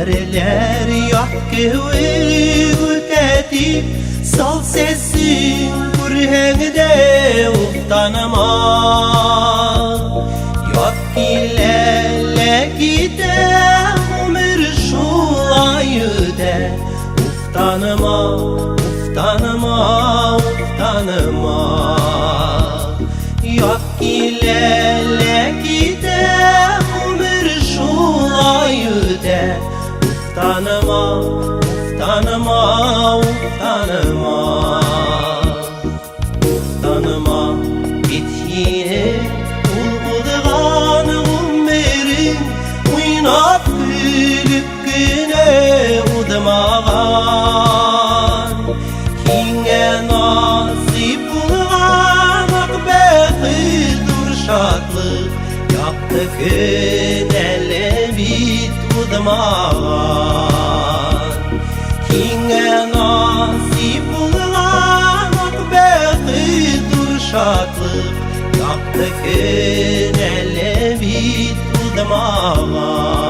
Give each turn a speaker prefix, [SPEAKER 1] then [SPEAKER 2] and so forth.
[SPEAKER 1] Yareler yakkı ülketi sal sesin kurhengde uftanama Yak ilele gide umur şulayıde Uftanama, uftanama, uftanama Yak ilele gide umur şulayıde Uftanama, uftanama, uftanama Uftanama bittiğine ulgudağan ummerin Uynap gülüp güne udmağan Kine nasip bulğan akbehi dur şatlık Yaptı günele bit udmağan Kine nasip bulğan akbehi dur şatlık Yaptı günele bit udmağan